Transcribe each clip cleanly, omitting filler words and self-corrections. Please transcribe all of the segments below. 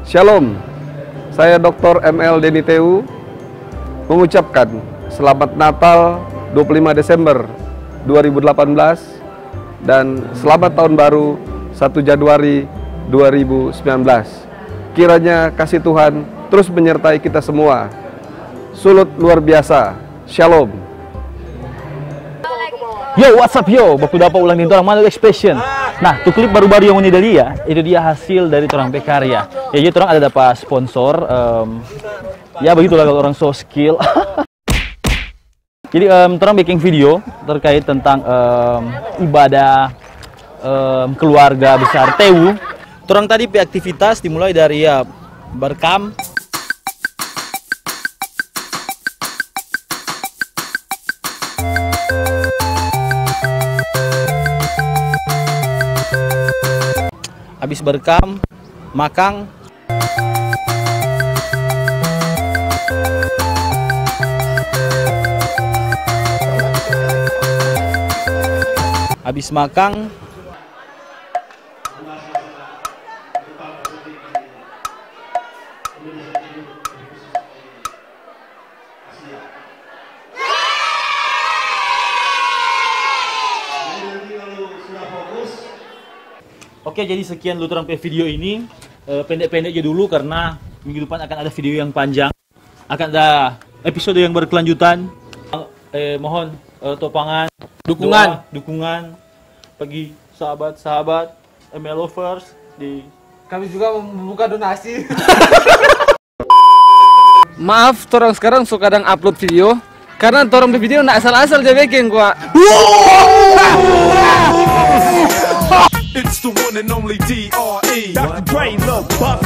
Shalom, saya Dr. ML Denny TU mengucapkan Selamat Natal 25 Desember 2018 dan Selamat Tahun Baru 1 Januari 2019. Kiranya kasih Tuhan terus menyertai kita semua. Sulut luar biasa. Shalom. Yo, what's up yo? Baku dapat ulang itu orang Manuk Expression. Nah, tuh klip baru-baru yang ini dia, itu dia hasil dari orang pekarya. Ya, jadi orang ada dapat sponsor. Ya begitulah kalau orang so skill. Jadi orang bikin video terkait tentang ibadah keluarga besar TU. Orang tadi aktivitas dimulai dari ya berkam. Habis berkam, makang. Habis makang. Oke, jadi sekian dulu sampai video ini. Pendek-pendek aja dulu karena minggu depan akan ada video yang panjang. Akan ada episode yang berkelanjutan. Mohon topangan, dukungan bagi sahabat-sahabat ML lovers di. Kami juga membuka donasi. Maaf, orang sekarang suka kadang upload video karena orang video nak asal-asal aja bikin gua. It's the one and only D.R.E. Dr. Dre, Lil Buff.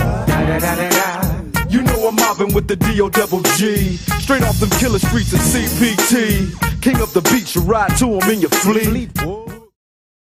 You know I'm mobbing with the D.O.G. Straight off them killer streets of CPT. King of the beach, you ride to him in your fleet.